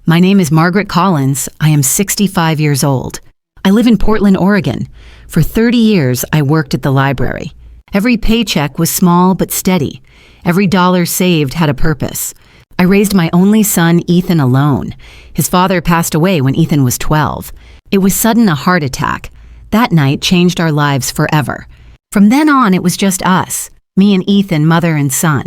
My name is Margaret Collins. I am 65 years old. I live in Portland, Oregon. For 30 years, I worked at the library. Every paycheck was small but steady. Every dollar saved had a purpose. I raised my only son, Ethan, alone. His father passed away when Ethan was 12. It was sudden, a heart attack. That night changed our lives forever. From then on, it was just us, me and Ethan, mother and son.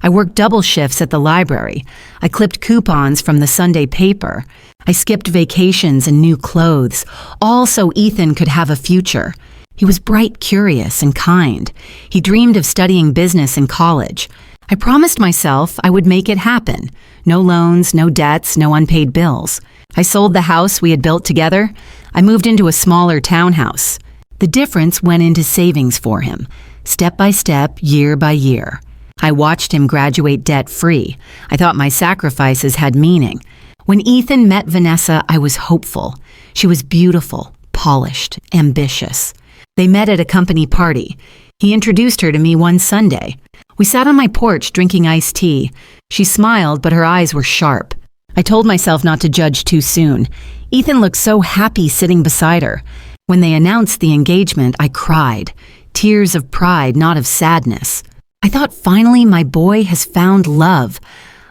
I worked double shifts at the library. I clipped coupons from the Sunday paper. I skipped vacations and new clothes, all so Ethan could have a future. He was bright, curious, and kind. He dreamed of studying business in college. I promised myself I would make it happen. No loans, no debts, no unpaid bills. I sold the house we had built together. I moved into a smaller townhouse. The difference went into savings for him, step by step, year by year. I watched him graduate debt-free. I thought my sacrifices had meaning. When Ethan met Vanessa, I was hopeful. She was beautiful, polished, ambitious. They met at a company party. He introduced her to me one Sunday. We sat on my porch drinking iced tea. She smiled, but her eyes were sharp. I told myself not to judge too soon. Ethan looked so happy sitting beside her. When they announced the engagement, I cried. Tears of pride, not of sadness. I thought finally my boy has found love.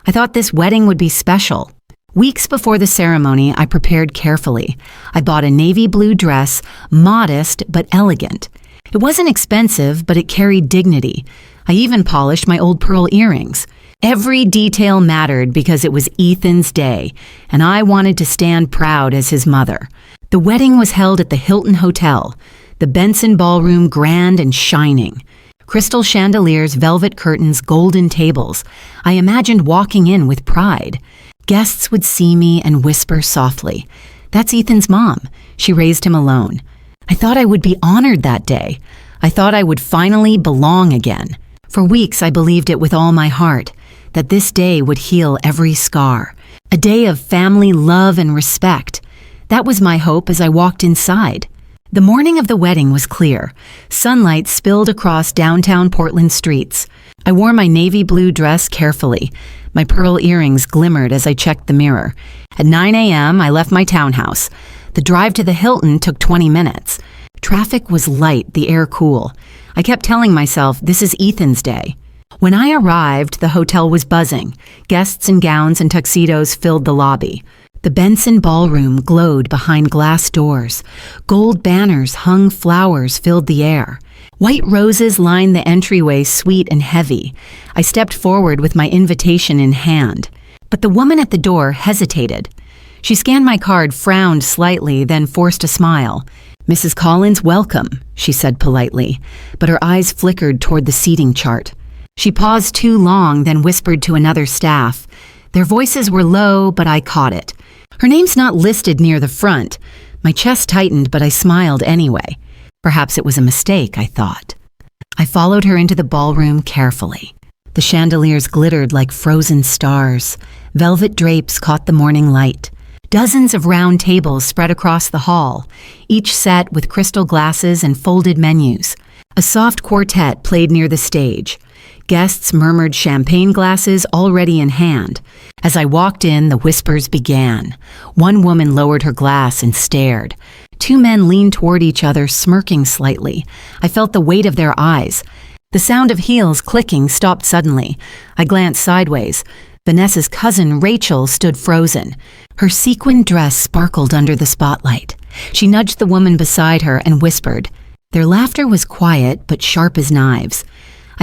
I thought this wedding would be special. Weeks before the ceremony, I prepared carefully. I bought a navy blue dress, modest but elegant. It wasn't expensive, but it carried dignity. I even polished my old pearl earrings. Every detail mattered because it was Ethan's day, and I wanted to stand proud as his mother. The wedding was held at the Hilton Hotel, the Benson ballroom, grand and shining. Crystal chandeliers, velvet curtains, golden tables. I imagined walking in with pride. Guests would see me and whisper softly, "That's Ethan's mom. She raised him alone." I thought I would be honored that day. I thought I would finally belong again. For weeks I believed it with all my heart, that this day would heal every scar. A day of family love and respect. That was my hope as I walked inside. The morning of the wedding was clear. Sunlight spilled across downtown Portland streets. I wore my navy blue dress carefully. My pearl earrings glimmered as I checked the mirror. At 9 a.m., I left my townhouse. The drive to the Hilton took 20 minutes. Traffic was light, the air cool. I kept telling myself, this is Ethan's day. When I arrived, the hotel was buzzing. Guests in gowns and tuxedos filled the lobby. The Benson ballroom glowed behind glass doors. Gold banners hung, flowers filled the air. White roses lined the entryway, sweet and heavy. I stepped forward with my invitation in hand. But the woman at the door hesitated. She scanned my card, frowned slightly, then forced a smile. "Mrs. Collins, welcome," she said politely, but her eyes flickered toward the seating chart. She paused too long, then whispered to another staff. Their voices were low, but I caught it. Her name's not listed near the front. My chest tightened, but I smiled anyway. Perhaps it was a mistake, I thought. I followed her into the ballroom carefully. The chandeliers glittered like frozen stars. Velvet drapes caught the morning light. Dozens of round tables spread across the hall, each set with crystal glasses and folded menus. A soft quartet played near the stage. Guests murmured, champagne glasses already in hand. As I walked in, the whispers began. One woman lowered her glass and stared. Two men leaned toward each other, smirking slightly. I felt the weight of their eyes. The sound of heels clicking stopped suddenly. I glanced sideways. Vanessa's cousin, Rachel, stood frozen. Her sequin dress sparkled under the spotlight. She nudged the woman beside her and whispered. Their laughter was quiet but sharp as knives.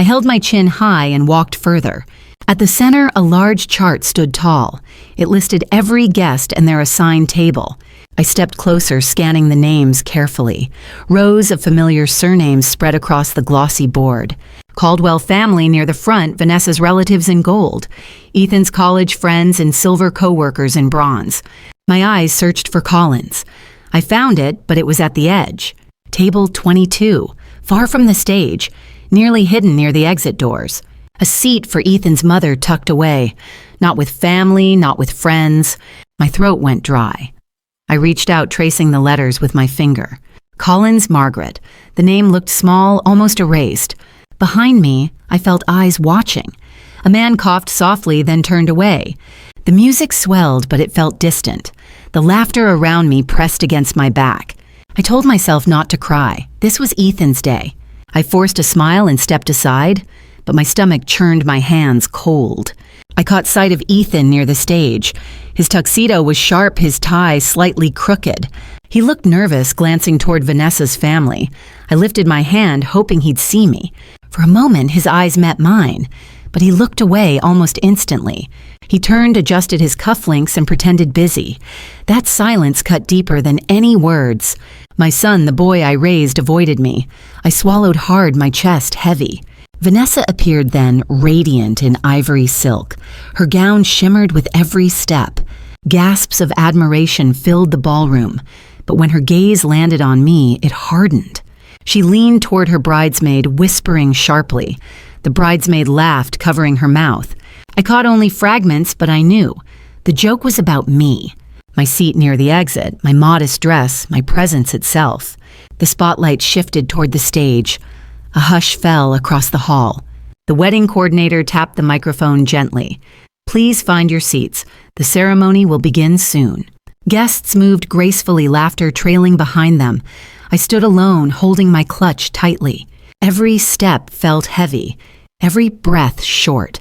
I held my chin high and walked further. At the center, a large chart stood tall. It listed every guest and their assigned table. I stepped closer, scanning the names carefully. Rows of familiar surnames spread across the glossy board. Caldwell family near the front, Vanessa's relatives in gold. Ethan's college friends and silver co-workers in bronze. My eyes searched for Collins. I found it, but it was at the edge. Table 22, far from the stage, nearly hidden near the exit doors. A seat for Ethan's mother tucked away. Not with family, not with friends. My throat went dry. I reached out, tracing the letters with my finger. Collins, Margaret. The name looked small, almost erased. Behind me, I felt eyes watching. A man coughed softly, then turned away. The music swelled, but it felt distant. The laughter around me pressed against my back. I told myself not to cry. This was Ethan's day. I forced a smile and stepped aside, but my stomach churned my hands cold. I caught sight of Ethan near the stage. His tuxedo was sharp, his tie slightly crooked. He looked nervous, glancing toward Vanessa's family. I lifted my hand, hoping he'd see me. For a moment, his eyes met mine, but he looked away almost instantly. He turned, adjusted his cufflinks, and pretended busy. That silence cut deeper than any words. My son, the boy I raised, avoided me. I swallowed hard, my chest heavy. Vanessa appeared then, radiant in ivory silk. Her gown shimmered with every step. Gasps of admiration filled the ballroom, but when her gaze landed on me, it hardened. She leaned toward her bridesmaid, whispering sharply. The bridesmaid laughed, covering her mouth. I caught only fragments, but I knew. The joke was about me. My seat near the exit, my modest dress, my presence itself. The spotlight shifted toward the stage. A hush fell across the hall. The wedding coordinator tapped the microphone gently. Please find your seats. The ceremony will begin soon. Guests moved gracefully, laughter trailing behind them. I stood alone, holding my clutch tightly. Every step felt heavy, every breath short.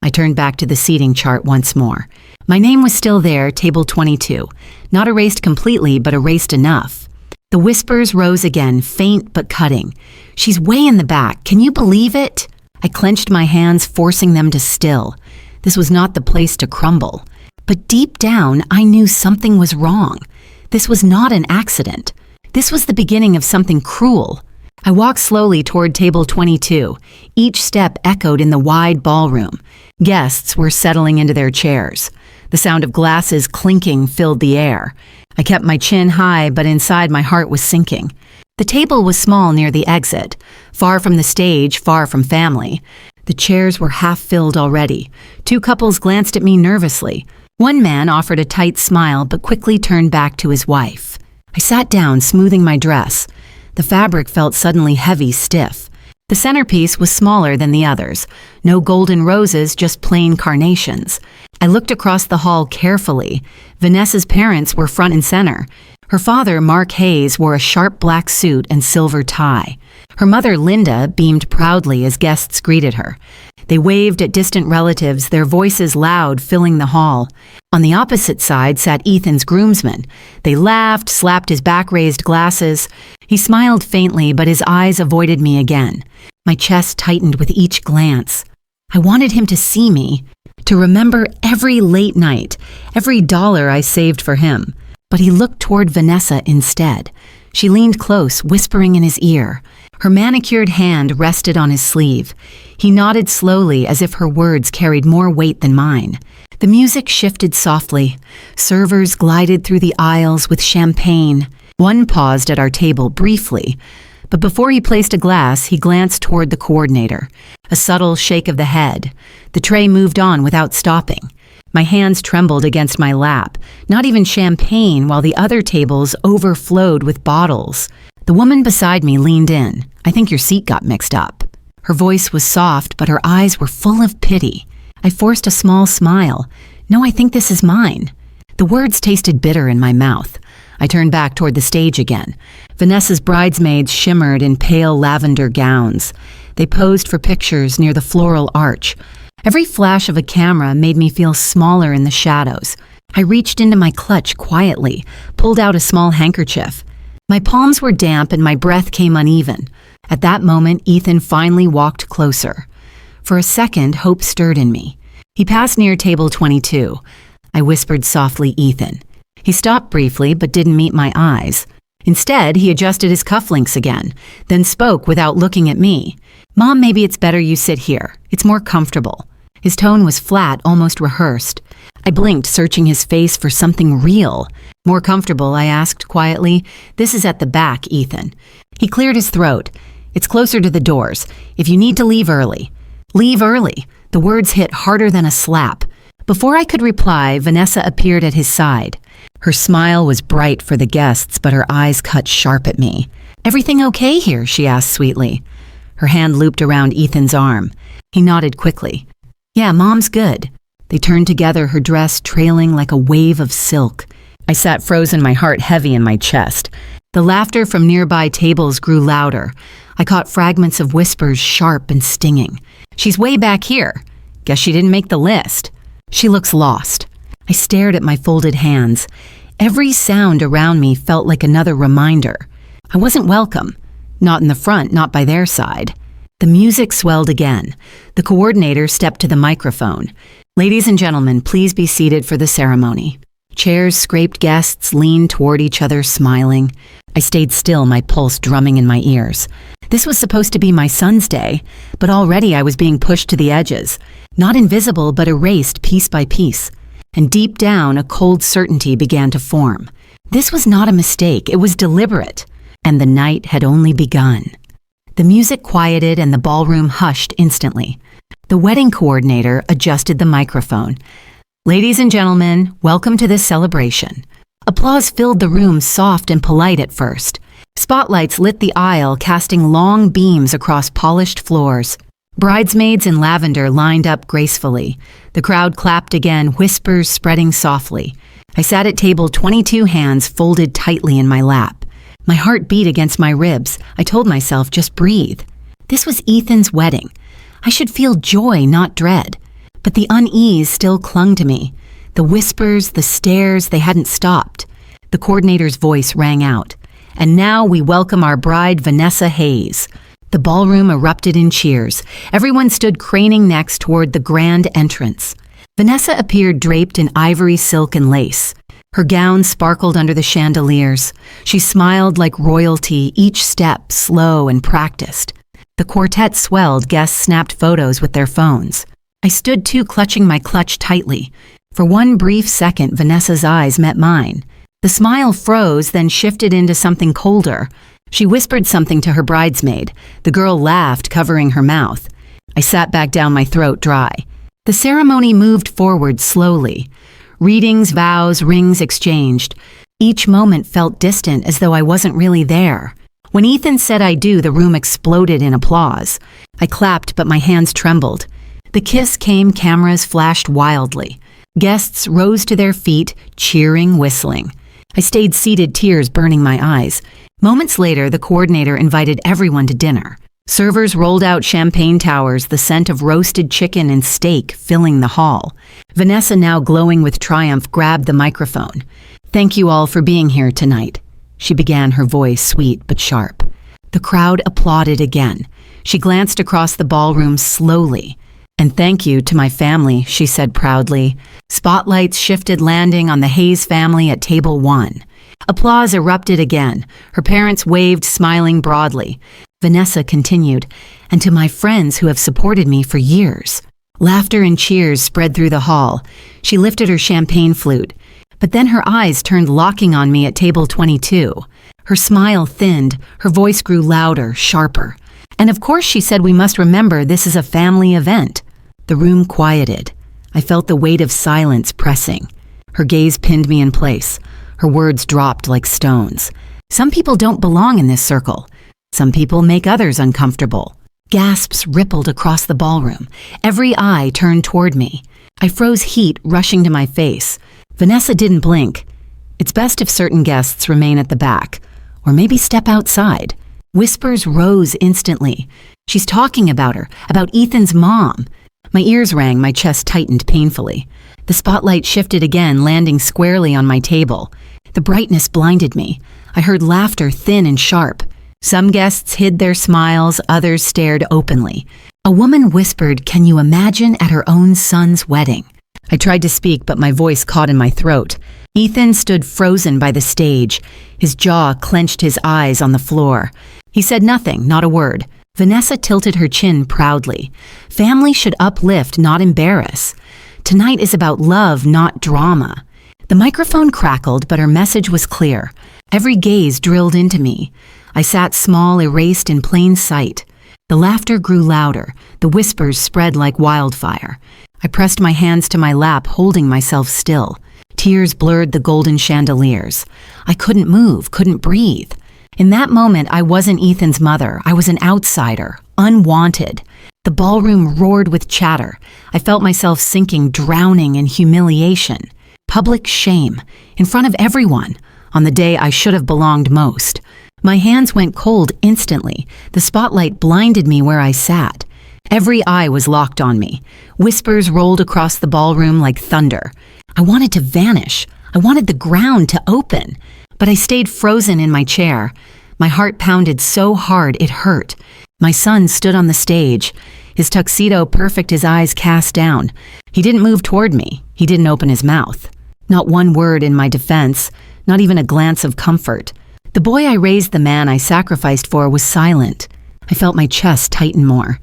I turned back to the seating chart once more. My name was still there, table 22. Not erased completely, but erased enough. The whispers rose again, faint but cutting. She's way in the back. Can you believe it? I clenched my hands, forcing them to still. This was not the place to crumble. But deep down, I knew something was wrong. This was not an accident. This was the beginning of something cruel. I walked slowly toward table 22. Each step echoed in the wide ballroom. Guests were settling into their chairs. The sound of glasses clinking filled the air. I kept my chin high, but inside my heart was sinking. The table was small near the exit, far from the stage, far from family. The chairs were half filled already. Two couples glanced at me nervously. One man offered a tight smile, but quickly turned back to his wife. I sat down, smoothing my dress. The fabric felt suddenly heavy, stiff. The centerpiece was smaller than the others. No golden roses, just plain carnations. I looked across the hall carefully. Vanessa's parents were front and center. Her father, Mark Hayes, wore a sharp black suit and silver tie. Her mother, Linda, beamed proudly as guests greeted her. They waved at distant relatives, their voices loud, filling the hall. On the opposite side sat Ethan's groomsmen. They laughed, slapped his back-raised glasses. He smiled faintly, but his eyes avoided me again. My chest tightened with each glance. I wanted him to see me, to remember every late night, every dollar I saved for him. But he looked toward Vanessa instead. She leaned close, whispering in his ear. Her manicured hand rested on his sleeve. He nodded slowly, as if her words carried more weight than mine. The music shifted softly. Servers glided through the aisles with champagne. One paused at our table briefly, but before he placed a glass, he glanced toward the coordinator. A subtle shake of the head. The tray moved on without stopping. My hands trembled against my lap. Not even champagne, while the other tables overflowed with bottles. The woman beside me leaned in. I think your seat got mixed up. Her voice was soft, but her eyes were full of pity. I forced a small smile. No, I think this is mine. The words tasted bitter in my mouth. I turned back toward the stage again. Vanessa's bridesmaids shimmered in pale lavender gowns. They posed for pictures near the floral arch. Every flash of a camera made me feel smaller in the shadows. I reached into my clutch quietly, pulled out a small handkerchief. My palms were damp and my breath came uneven. At that moment, Ethan finally walked closer. For a second, hope stirred in me. He passed near table 22. I whispered softly, Ethan. He stopped briefly, but didn't meet my eyes. Instead, he adjusted his cufflinks again, then spoke without looking at me. Mom, maybe it's better you sit here. It's more comfortable. His tone was flat, almost rehearsed. I blinked, searching his face for something real. More comfortable, I asked quietly. This is at the back, Ethan. He cleared his throat. It's closer to the doors. If you need to leave early. Leave early. The words hit harder than a slap. Before I could reply, Vanessa appeared at his side. Her smile was bright for the guests, but her eyes cut sharp at me. Everything okay here? She asked sweetly. Her hand looped around Ethan's arm. He nodded quickly. Yeah, Mom's good. They turned together, her dress trailing like a wave of silk. I sat frozen, my heart heavy in my chest. The laughter from nearby tables grew louder. I caught fragments of whispers, sharp and stinging. She's way back here. Guess she didn't make the list. She looks lost. I stared at my folded hands. Every sound around me felt like another reminder. I wasn't welcome. Not in the front, not by their side. The music swelled again. The coordinator stepped to the microphone. Ladies and gentlemen, please be seated for the ceremony. Chairs scraped, guests leaned toward each other, smiling. I stayed still, my pulse drumming in my ears. This was supposed to be my son's day, but already I was being pushed to the edges. Not invisible, but erased piece by piece. And deep down, a cold certainty began to form. This was not a mistake, it was deliberate. And the night had only begun. The music quieted and the ballroom hushed instantly. The wedding coordinator adjusted the microphone. Ladies and gentlemen, welcome to this celebration. Applause filled the room, soft and polite at first. Spotlights lit the aisle, casting long beams across polished floors. Bridesmaids in lavender lined up gracefully. The crowd clapped again, whispers spreading softly. I sat at table 22, hands folded tightly in my lap. My heart beat against my ribs. I told myself, just breathe. This was Ethan's wedding. I should feel joy, not dread. But the unease still clung to me. The whispers, the stares, they hadn't stopped. The coordinator's voice rang out. And now we welcome our bride, Vanessa Hayes. The ballroom erupted in cheers. Everyone stood craning necks toward the grand entrance. Vanessa appeared draped in ivory, silk, and lace. Her gown sparkled under the chandeliers. She smiled like royalty, each step slow and practiced. The quartet swelled, guests snapped photos with their phones. I stood too, clutching my clutch tightly. For one brief second, Vanessa's eyes met mine. The smile froze, then shifted into something colder. She whispered something to her bridesmaid. The girl laughed, covering her mouth. I sat back down, my throat dry. The ceremony moved forward slowly. Readings, vows, rings exchanged. Each moment felt distant, as though I wasn't really there. When Ethan said I do, the room exploded in applause. I clapped, but my hands trembled. The kiss came, cameras flashed wildly. Guests rose to their feet, cheering, whistling. I stayed seated, tears burning my eyes. Moments later, the coordinator invited everyone to dinner. Servers rolled out champagne towers, the scent of roasted chicken and steak filling the hall. Vanessa, now glowing with triumph, grabbed the microphone. Thank you all for being here tonight. She began, her voice sweet but sharp. The crowd applauded again. She glanced across the ballroom slowly. And thank you to my family, she said proudly. Spotlights shifted, landing on the Hayes family at table 1. Applause erupted again. Her parents waved, smiling broadly. Vanessa continued, and to my friends who have supported me for years. Laughter and cheers spread through the hall. She lifted her champagne flute, but then her eyes turned locking on me at table 22. Her smile thinned, her voice grew louder, sharper. And of course, she said, we must remember this is a family event. The room quieted. I felt the weight of silence pressing. Her gaze pinned me in place. Her words dropped like stones. Some people don't belong in this circle. Some people make others uncomfortable. Gasps rippled across the ballroom. Every eye turned toward me. I froze, heat rushing to my face. Vanessa didn't blink. It's best if certain guests remain at the back, or maybe step outside. Whispers rose instantly. She's talking about her, about Ethan's mom. My ears rang, my chest tightened painfully. The spotlight shifted again, landing squarely on my table. The brightness blinded me. I heard laughter, thin and sharp. Some guests hid their smiles, others stared openly. A woman whispered, "Can you imagine at her own son's wedding?" I tried to speak, but my voice caught in my throat. Ethan stood frozen by the stage. His jaw clenched, his eyes on the floor. He said nothing, not a word. Vanessa tilted her chin proudly. Family should uplift, not embarrass. Tonight is about love, not drama. The microphone crackled, but her message was clear. Every gaze drilled into me. I sat small, erased in plain sight. The laughter grew louder. The whispers spread like wildfire. I pressed my hands to my lap, holding myself still. Tears blurred the golden chandeliers. I couldn't move, couldn't breathe. In that moment, I wasn't Ethan's mother. I was an outsider, unwanted. The ballroom roared with chatter. I felt myself sinking, drowning in humiliation. Public shame, in front of everyone, on the day I should have belonged most. My hands went cold instantly. The spotlight blinded me where I sat. Every eye was locked on me. Whispers rolled across the ballroom like thunder. I wanted to vanish. I wanted the ground to open. But I stayed frozen in my chair. My heart pounded so hard it hurt. My son stood on the stage, his tuxedo perfect, his eyes cast down. He didn't move toward me. He didn't open his mouth. Not one word in my defense, not even a glance of comfort. The boy I raised, the man I sacrificed for, was silent. I felt my chest tighten more.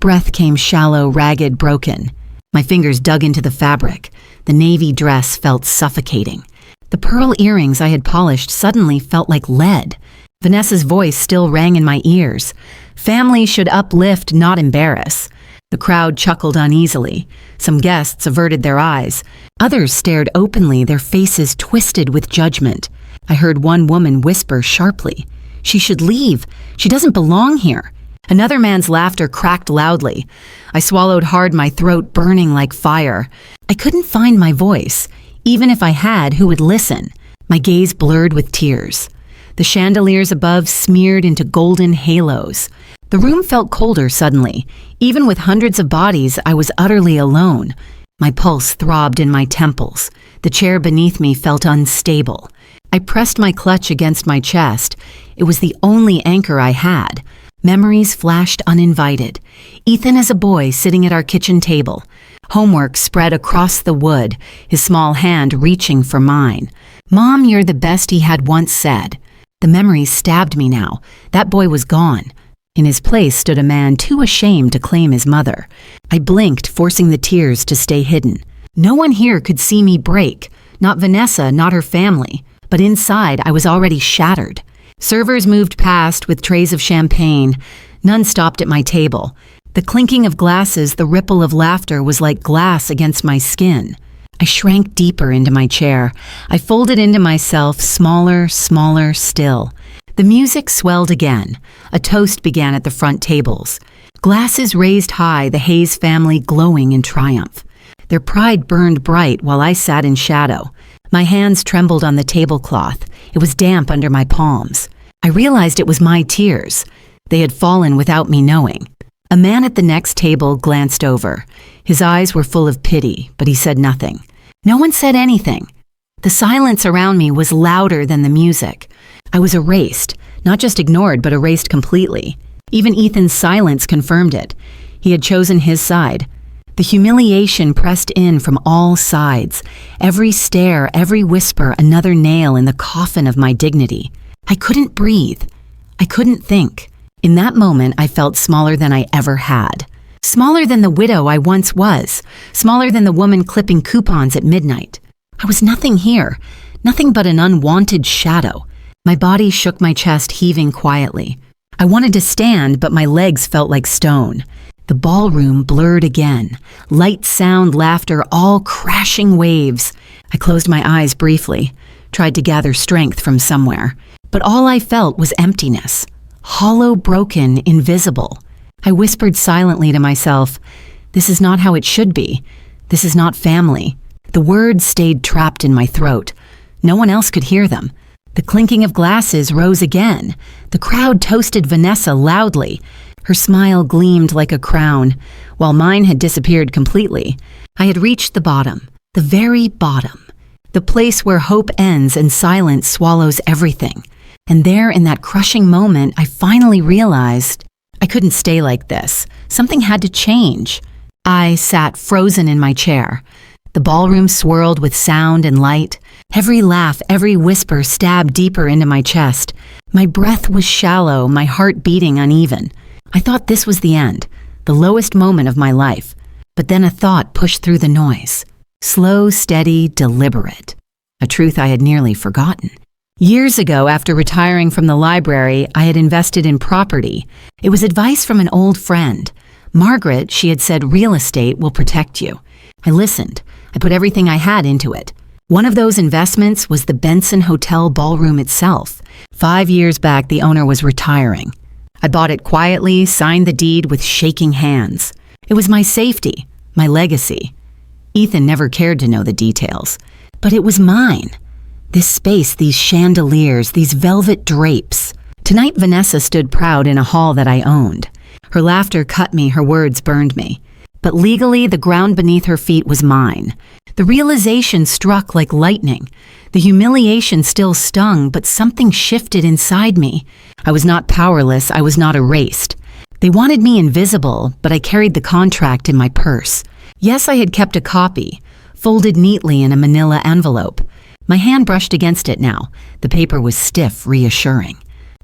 Breath came shallow, ragged, broken. My fingers dug into the fabric. The navy dress felt suffocating. The pearl earrings I had polished suddenly felt like lead. Vanessa's voice still rang in my ears. Family should uplift, not embarrass. The crowd chuckled uneasily. Some guests averted their eyes. Others stared openly, their faces twisted with judgment. I heard one woman whisper sharply, "She should leave. She doesn't belong here." Another man's laughter cracked loudly. I swallowed hard, my throat burning like fire. I couldn't find my voice. Even if I had, who would listen? My gaze blurred with tears. The chandeliers above smeared into golden halos. The room felt colder suddenly. Even with hundreds of bodies, I was utterly alone. My pulse throbbed in my temples. The chair beneath me felt unstable. I pressed my clutch against my chest. It was the only anchor I had. Memories flashed uninvited. Ethan as a boy sitting at our kitchen table. Homework spread across the wood, his small hand reaching for mine. "Mom, you're the best," he had once said. The memories stabbed me now. That boy was gone. In his place stood a man too ashamed to claim his mother. I blinked, forcing the tears to stay hidden. No one here could see me break. Not Vanessa, not her family. But inside, I was already shattered. Servers moved past with trays of champagne. None stopped at my table. The clinking of glasses, the ripple of laughter was like glass against my skin. I shrank deeper into my chair. I folded into myself, smaller, smaller still. The music swelled again. A toast began at the front tables. Glasses raised high, the Hayes family glowing in triumph. Their pride burned bright while I sat in shadow. My hands trembled on the tablecloth. It was damp under my palms. I realized it was my tears. They had fallen without me knowing. A man at the next table glanced over. His eyes were full of pity, but he said nothing. No one said anything. The silence around me was louder than the music. I was erased, not just ignored, but erased completely. Even Ethan's silence confirmed it. He had chosen his side. The humiliation pressed in from all sides. Every stare, every whisper, another nail in the coffin of my dignity. I couldn't breathe. I couldn't think. In that moment, I felt smaller than I ever had. Smaller than the widow I once was. Smaller than the woman clipping coupons at midnight. I was nothing here. Nothing but an unwanted shadow. My body shook, my chest heaving quietly. I wanted to stand, but my legs felt like stone. The ballroom blurred again. Light, sound, laughter, all crashing waves. I closed my eyes briefly, tried to gather strength from somewhere. But all I felt was emptiness. Hollow, broken, invisible. I whispered silently to myself, "This is not how it should be. This is not family." The words stayed trapped in my throat. No one else could hear them. The clinking of glasses rose again. The crowd toasted Vanessa loudly. Her smile gleamed like a crown, while mine had disappeared completely. I had reached the bottom, the very bottom. The place where hope ends and silence swallows everything. And there, in that crushing moment, I finally realized I couldn't stay like this. Something had to change. I sat frozen in my chair. The ballroom swirled with sound and light. Every laugh, every whisper stabbed deeper into my chest. My breath was shallow, my heart beating uneven. I thought this was the end, the lowest moment of my life. But then a thought pushed through the noise. Slow, steady, deliberate. A truth I had nearly forgotten. Years ago, after retiring from the library, I had invested in property. It was advice from an old friend. Margaret, she had said, real estate will protect you. I listened. I put everything I had into it. One of those investments was the Benson Hotel ballroom itself. 5 years back, the owner was retiring. I bought it quietly, signed the deed with shaking hands. It was my safety, my legacy. Ethan never cared to know the details, but it was mine. This space, these chandeliers, these velvet drapes. Tonight, Vanessa stood proud in a hall that I owned. Her laughter cut me, her words burned me. But legally, the ground beneath her feet was mine. The realization struck like lightning. The humiliation still stung, but something shifted inside me. I was not powerless, I was not erased. They wanted me invisible, but I carried the contract in my purse. Yes, I had kept a copy, folded neatly in a manila envelope. My hand brushed against it now. The paper was stiff, reassuring.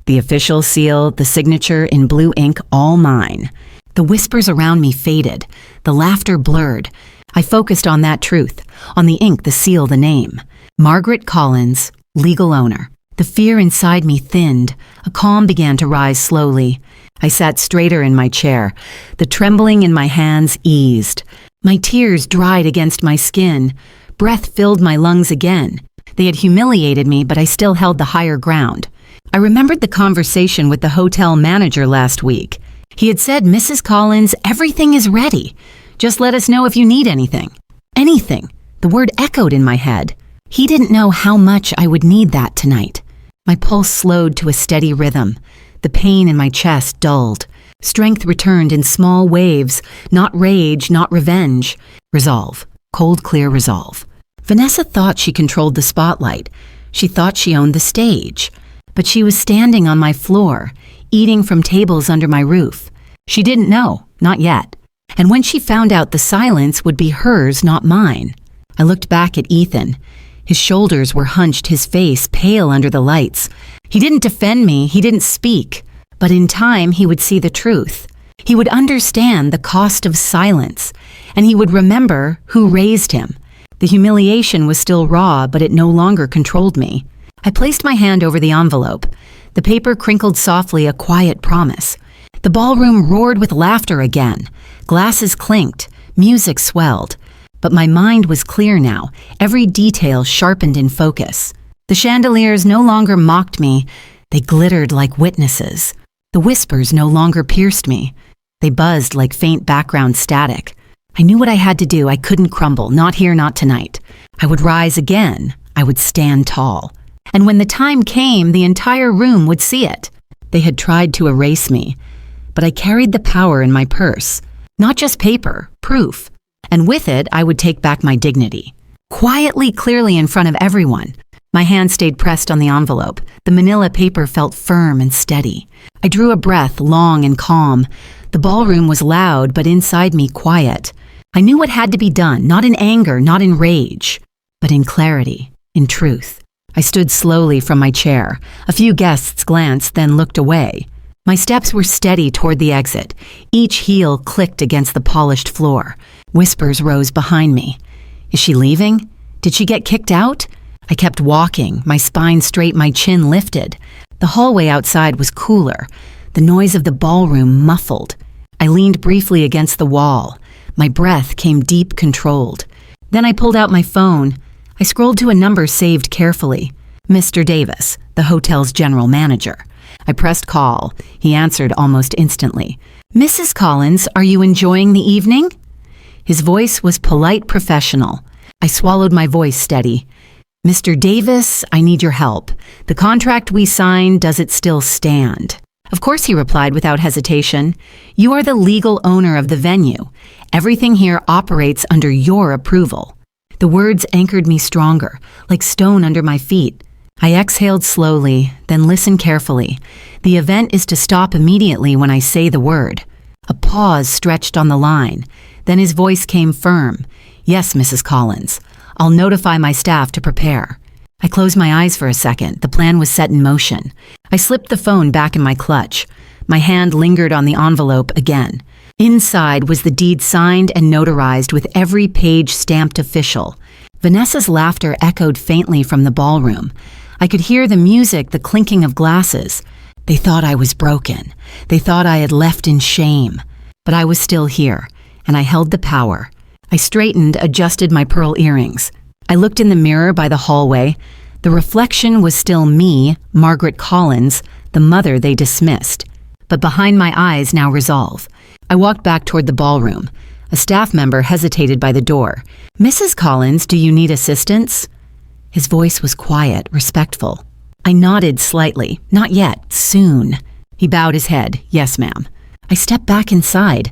The official seal, the signature in blue ink, all mine. The whispers around me faded. The laughter blurred. I focused on that truth, on the ink, the seal, the name. Margaret Collins, legal owner. The fear inside me thinned. A calm began to rise slowly. I sat straighter in my chair. The trembling in my hands eased. My tears dried against my skin. Breath filled my lungs again. They had humiliated me, but I still held the higher ground. I remembered the conversation with the hotel manager last week. He had said, "Mrs. Collins, everything is ready. Just let us know if you need anything." Anything. The word echoed in my head. He didn't know how much I would need that tonight. My pulse slowed to a steady rhythm. The pain in my chest dulled. Strength returned in small waves, not rage, not revenge. Resolve. Cold, clear resolve. Vanessa thought she controlled the spotlight. She thought she owned the stage. But she was standing on my floor, eating from tables under my roof. She didn't know, not yet. And when she found out, the silence would be hers, not mine. I looked back at Ethan. His shoulders were hunched, his face pale under the lights. He didn't defend me, he didn't speak. But in time, he would see the truth. He would understand the cost of silence, and he would remember who raised him. The humiliation was still raw, but it no longer controlled me. I placed my hand over the envelope. The paper crinkled softly, a quiet promise. The ballroom roared with laughter again. Glasses clinked, music swelled. But my mind was clear now, every detail sharpened in focus. The chandeliers no longer mocked me, they glittered like witnesses. The whispers no longer pierced me. They buzzed like faint background static. I knew what I had to do. I couldn't crumble, not here, not tonight. I would rise again. I would stand tall. And when the time came, the entire room would see it. They had tried to erase me, but I carried the power in my purse. Not just paper, proof. And with it, I would take back my dignity. Quietly, clearly in front of everyone. My hand stayed pressed on the envelope. The manila paper felt firm and steady. I drew a breath, long and calm. The ballroom was loud, but inside me quiet. I knew what had to be done, not in anger, not in rage, but in clarity, in truth. I stood slowly from my chair. A few guests glanced, then looked away. My steps were steady toward the exit. Each heel clicked against the polished floor. Whispers rose behind me. Is she leaving? Did she get kicked out? I kept walking, my spine straight, my chin lifted. The hallway outside was cooler. The noise of the ballroom muffled. I leaned briefly against the wall. My breath came deep, controlled. Then I pulled out my phone. I scrolled to a number saved carefully. Mr. Davis, the hotel's general manager. I pressed call. He answered almost instantly. "Mrs. Collins, are you enjoying the evening?" His voice was polite, professional. I swallowed my voice steady. "Mr. Davis, I need your help. The contract we signed, does it still stand?" "Of course," he replied without hesitation. "You are the legal owner of the venue. Everything here operates under your approval." The words anchored me stronger, like stone under my feet. I exhaled slowly, then listened carefully. The event is to stop immediately when I say the word. A pause stretched on the line. Then his voice came firm. "Yes, Mrs. Collins. I'll notify my staff to prepare." I closed my eyes for a second. The plan was set in motion. I slipped the phone back in my clutch. My hand lingered on the envelope again. Inside was the deed signed and notarized with every page stamped official. Vanessa's laughter echoed faintly from the ballroom. I could hear the music, the clinking of glasses. They thought I was broken. They thought I had left in shame. But I was still here, and I held the power. I straightened, adjusted my pearl earrings. I looked in the mirror by the hallway. The reflection was still me, Margaret Collins, the mother they dismissed. but behind my eyes now resolve. I walked back toward the ballroom. A staff member hesitated by the door. "Mrs. Collins, do you need assistance?" His voice was quiet, respectful. I nodded slightly. "Not yet. Soon." He bowed his head. "Yes, ma'am." I stepped back inside.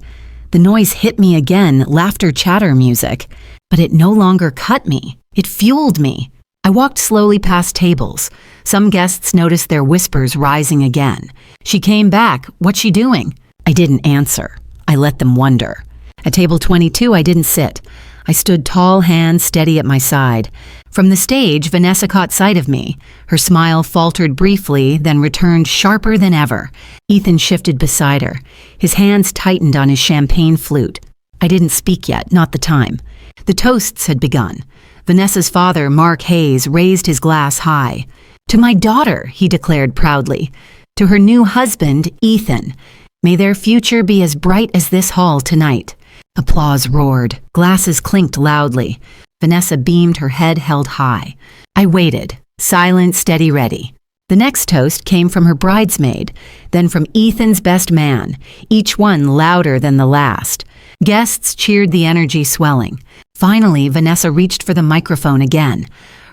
The noise hit me again, laughter, chatter music. But it no longer cut me. It fueled me. I walked slowly past tables. Some guests noticed their whispers rising again. "She came back. What's she doing?" I didn't answer. I let them wonder. At table 22, I didn't sit. I stood tall, hands steady at my side. From the stage, Vanessa caught sight of me. Her smile faltered briefly, then returned sharper than ever. Ethan shifted beside her. His hands tightened on his champagne flute. I didn't speak yet, not the time. The toasts had begun. Vanessa's father, Mark Hayes, raised his glass high. "To my daughter," he declared proudly. "To her new husband, Ethan. May their future be as bright as this hall tonight." Applause roared. Glasses clinked loudly. Vanessa beamed, her head held high. I waited, silent, steady, ready. The next toast came from her bridesmaid, then from Ethan's best man, each one louder than the last. Guests cheered, the energy swelling. Finally, Vanessa reached for the microphone again.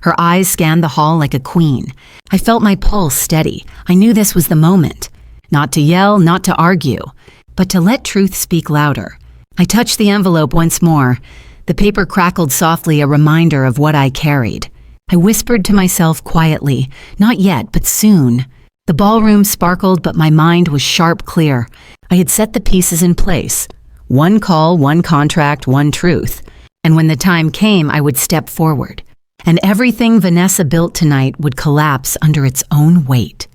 Her eyes scanned the hall like a queen. I felt my pulse steady. I knew this was the moment. Not to yell, not to argue, but to let truth speak louder. I touched the envelope once more. The paper crackled softly, a reminder of what I carried. I whispered to myself quietly, "Not yet, but soon." The ballroom sparkled, but my mind was sharp, clear. I had set the pieces in place. One call, one contract, one truth. And when the time came, I would step forward. And everything Vanessa built tonight would collapse under its own weight.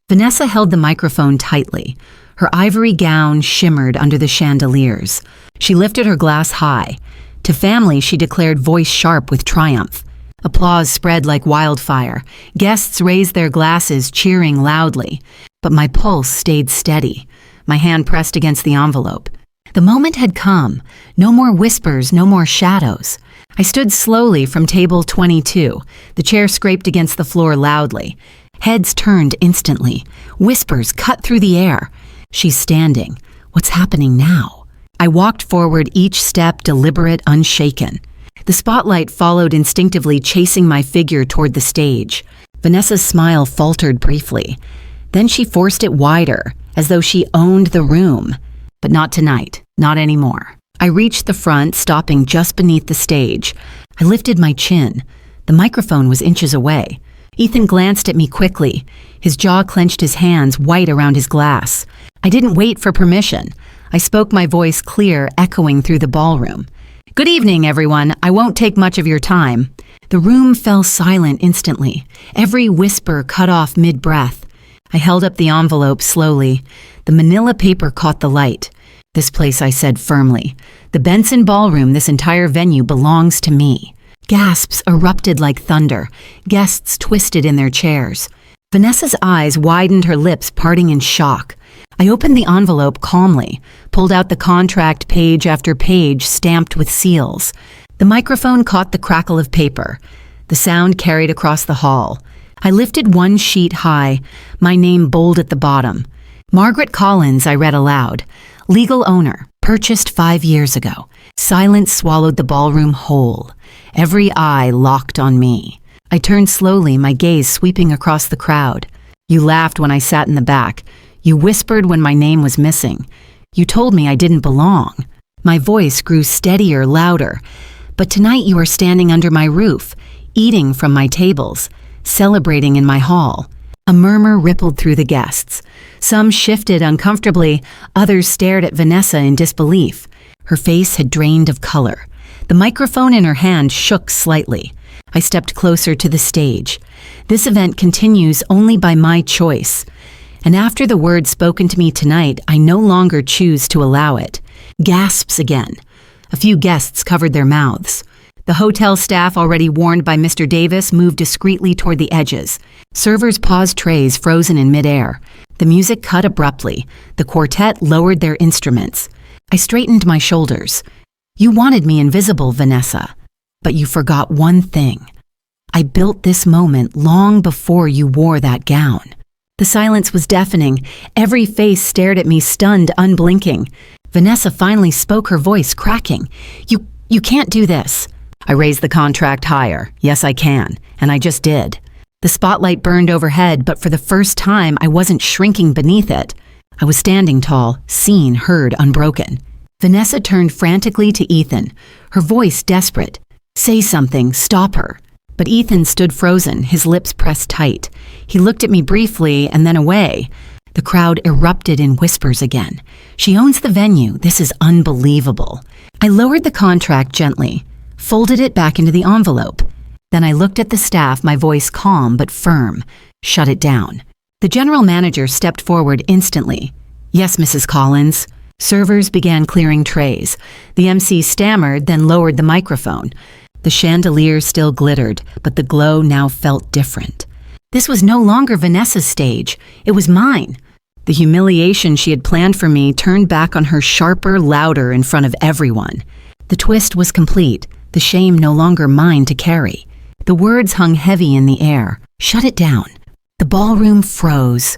Vanessa held the microphone tightly. Her ivory gown shimmered under the chandeliers. She lifted her glass high. To family, she declared, voice sharp with triumph. Applause spread like wildfire. Guests raised their glasses, cheering loudly. But my pulse stayed steady. My hand pressed against the envelope. The moment had come. No more whispers, no more shadows. I stood slowly from table 22. The chair scraped against the floor loudly. Heads turned instantly. Whispers cut through the air. She's standing. What's happening now? I walked forward, each step deliberate, unshaken. The spotlight followed instinctively, chasing my figure toward the stage. Vanessa's smile faltered briefly. Then she forced it wider, as though she owned the room. But not tonight, not anymore. I reached the front, stopping just beneath the stage. I lifted my chin. The microphone was inches away. Ethan glanced at me quickly. His jaw clenched, his hands white around his glass. I didn't wait for permission. I spoke, my voice clear, echoing through the ballroom. "Good evening, everyone. I won't take much of your time." The room fell silent instantly. Every whisper cut off mid-breath. I held up the envelope slowly. The manila paper caught the light. "This place," I said firmly. "The Benson Ballroom, this entire venue belongs to me." Gasps erupted like thunder. Guests twisted in their chairs. Vanessa's eyes widened, her lips parting in shock. I opened the envelope calmly, pulled out the contract, page after page stamped with seals. The microphone caught the crackle of paper. The sound carried across the hall. I lifted one sheet high, my name bold at the bottom. "Margaret Collins," I read aloud. "Legal owner, purchased 5 years ago." Silence swallowed the ballroom whole. Every eye locked on me. I turned slowly, my gaze sweeping across the crowd. You laughed when I sat in the back. You whispered when my name was missing. You told me I didn't belong. My voice grew steadier, louder. But tonight you are standing under my roof, eating from my tables, celebrating in my hall. A murmur rippled through the guests. Some shifted uncomfortably, others stared at Vanessa in disbelief. Her face had drained of color. The microphone in her hand shook slightly. I stepped closer to the stage. This event continues only by my choice. And after the words spoken to me tonight, I no longer choose to allow it. Gasps again. A few guests covered their mouths. The hotel staff, already warned by Mr. Davis, moved discreetly toward the edges. Servers paused trays frozen in midair. The music cut abruptly. The quartet lowered their instruments. I straightened my shoulders. You wanted me invisible, Vanessa. But you forgot one thing. I built this moment long before you wore that gown. The silence was deafening. Every face stared at me, stunned, unblinking. Vanessa finally spoke, her voice cracking. You can't do this." I raised the contract higher. "Yes, I can." And I just did. The spotlight burned overhead, but for the first time, I wasn't shrinking beneath it. I was standing tall, seen, heard, unbroken. Vanessa turned frantically to Ethan, her voice desperate. "Say something, stop her." But Ethan stood frozen, his lips pressed tight. He looked at me briefly and then away. The crowd erupted in whispers again. "She owns the venue. This is unbelievable." I lowered the contract gently, folded it back into the envelope. Then I looked at the staff, my voice calm but firm. "Shut it down." The general manager stepped forward instantly. "Yes, Mrs. Collins." Servers began clearing trays. The MC stammered, then lowered the microphone. The chandelier still glittered, but the glow now felt different. This was no longer Vanessa's stage. It was mine. The humiliation she had planned for me turned back on her sharper, louder in front of everyone. The twist was complete, the shame no longer mine to carry. The words hung heavy in the air. "Shut it down." The ballroom froze.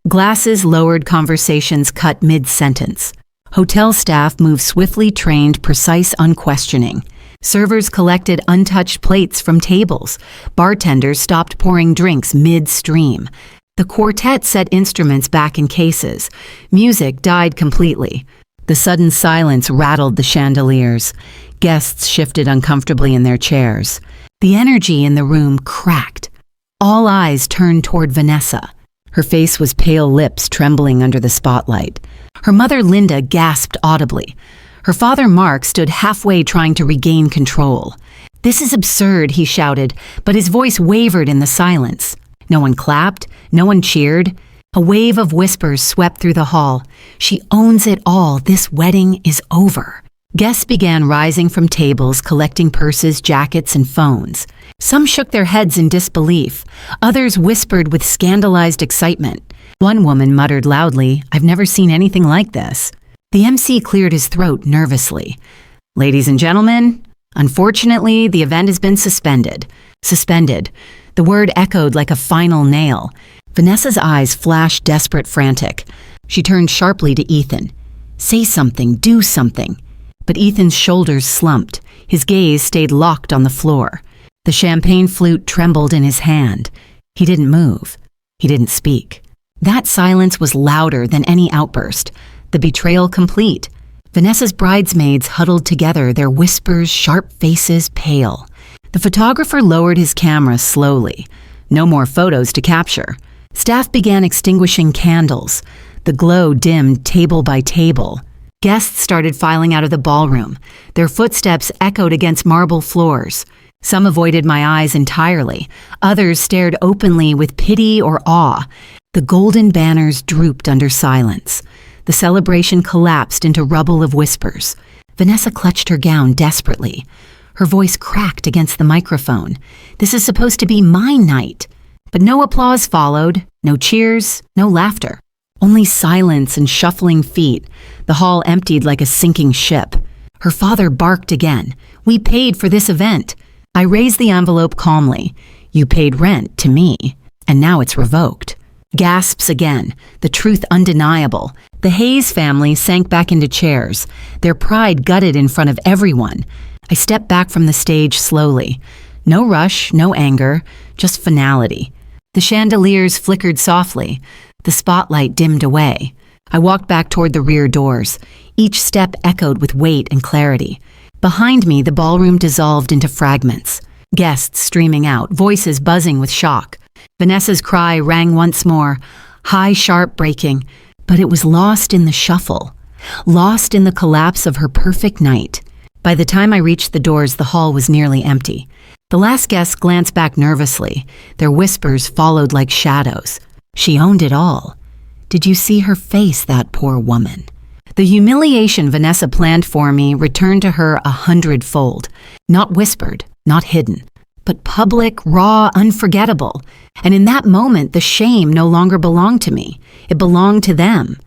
Glasses lowered, conversations cut mid-sentence. Hotel staff moved swiftly, trained, precise, unquestioning. Servers collected untouched plates from tables. Bartenders stopped pouring drinks mid-stream. The quartet set instruments back in cases. Music died completely. The sudden silence rattled the chandeliers. Guests shifted uncomfortably in their chairs. The energy in the room cracked. All eyes turned toward Vanessa. Her face was pale, lips trembling under the spotlight. Her mother, Linda, gasped audibly. Her father, Mark, stood halfway trying to regain control. "This is absurd," he shouted, but his voice wavered in the silence. No one clapped, no one cheered. A wave of whispers swept through the hall. "She owns it all. This wedding is over." Guests began rising from tables, collecting purses, jackets, and phones. Some shook their heads in disbelief. Others whispered with scandalized excitement. One woman muttered loudly, "I've never seen anything like this." The MC cleared his throat nervously. "Ladies and gentlemen, unfortunately, the event has been suspended." Suspended. The word echoed like a final nail. Vanessa's eyes flashed desperate, frantic. She turned sharply to Ethan. "Say something, do something." But Ethan's shoulders slumped. His gaze stayed locked on the floor. The champagne flute trembled in his hand. He didn't move. He didn't speak. That silence was louder than any outburst. The betrayal complete. Vanessa's bridesmaids huddled together, their whispers, sharp faces, pale. The photographer lowered his camera slowly. No more photos to capture. Staff began extinguishing candles. The glow dimmed table by table. Guests started filing out of the ballroom. Their footsteps echoed against marble floors. Some avoided my eyes entirely. Others stared openly with pity or awe. The golden banners drooped under silence. The celebration collapsed into rubble of whispers. Vanessa clutched her gown desperately. Her voice cracked against the microphone. "This is supposed to be my night." But no applause followed, no cheers, no laughter. Only silence and shuffling feet. The hall emptied like a sinking ship. Her father barked again. "We paid for this event." I raised the envelope calmly. "You paid rent to me, and now it's revoked." Gasps again, the truth undeniable. The Hayes family sank back into chairs, their pride gutted in front of everyone. I stepped back from the stage slowly. No rush, no anger, just finality. The chandeliers flickered softly. The spotlight dimmed away. I walked back toward the rear doors. Each step echoed with weight and clarity. Behind me, the ballroom dissolved into fragments. Guests streaming out, voices buzzing with shock. Vanessa's cry rang once more, high, sharp, breaking, but it was lost in the shuffle, lost in the collapse of her perfect night. By the time I reached the doors, the hall was nearly empty. The last guest glanced back nervously. Their whispers followed like shadows. She owned it all. Did you see her face, that poor woman? The humiliation Vanessa planned for me returned to her 100-fold. Not whispered, not hidden, but public, raw, unforgettable. And in that moment, the shame no longer belonged to me. It belonged to them.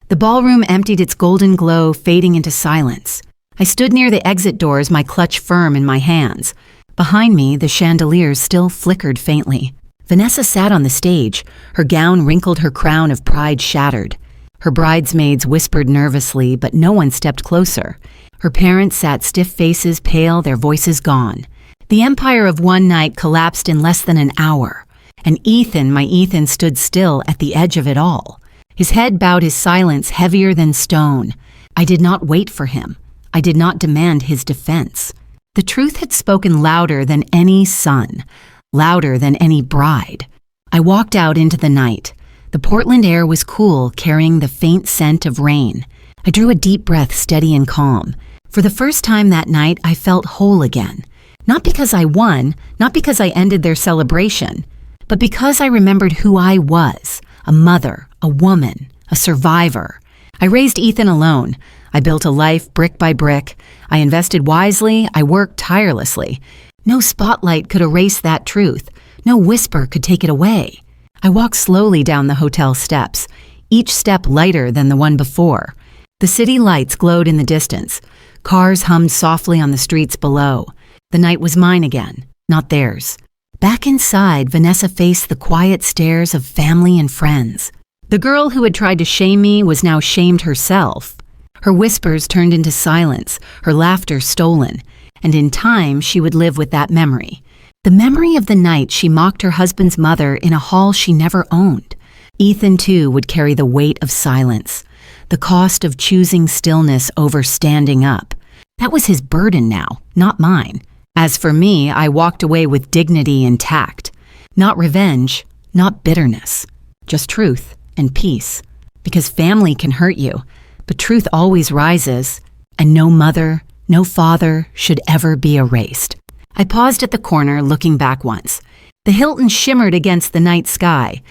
The ballroom emptied its golden glow, fading into silence. I stood near the exit doors, my clutch firm in my hands. Behind me, the chandeliers still flickered faintly. Vanessa sat on the stage, her gown wrinkled, her crown of pride shattered. Her bridesmaids whispered nervously, but no one stepped closer. Her parents sat stiff faces, pale, their voices gone. The empire of one night collapsed in less than an hour, and Ethan, my Ethan, stood still at the edge of it all. His head bowed, his silence heavier than stone. I did not wait for him. I did not demand his defense. The truth had spoken louder than any son, louder than any bride. I walked out into the night. The Portland air was cool, carrying the faint scent of rain. I drew a deep breath, steady and calm. For the first time that night, I felt whole again. Not because I won, not because I ended their celebration, but because I remembered who I was, a mother, a woman, a survivor. I raised Ethan alone. I built a life brick by brick. I invested wisely. I worked tirelessly. No spotlight could erase that truth. No whisper could take it away. I walked slowly down the hotel steps, each step lighter than the one before. The city lights glowed in the distance. Cars hummed softly on the streets below. The night was mine again, not theirs. Back inside, Vanessa faced the quiet stares of family and friends. The girl who had tried to shame me was now shamed herself. Her whispers turned into silence, her laughter stolen, and in time she would live with that memory. The memory of the night she mocked her husband's mother in a hall she never owned. Ethan, too, would carry the weight of silence, the cost of choosing stillness over standing up. That was his burden now, not mine. As for me, I walked away with dignity intact. Not revenge, not bitterness, just truth and peace. Because family can hurt you, but truth always rises, and no mother, no father should ever be erased. I paused at the corner, looking back once. The Hilton shimmered against the night sky.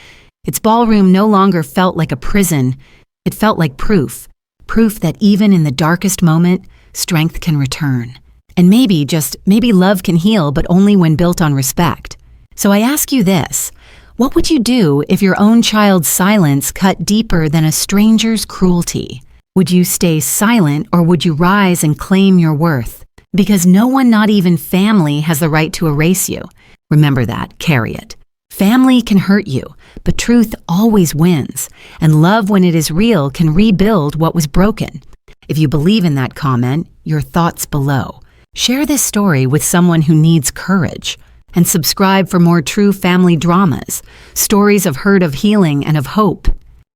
Its ballroom no longer felt like a prison. It felt like proof that even in the darkest moment, strength can return. And maybe, just maybe, love can heal, but only when built on respect. So I ask you this, what would you do if your own child's silence cut deeper than a stranger's cruelty? Would you stay silent, or would you rise and claim your worth? Because no one, not even family, has the right to erase you. Remember that, carry it. Family can hurt you, but truth always wins, and love, when it is real, can rebuild what was broken. If you believe in that comment, your thoughts below. Share this story with someone who needs courage, and subscribe for more true family dramas, stories of hurt, of healing, and of hope.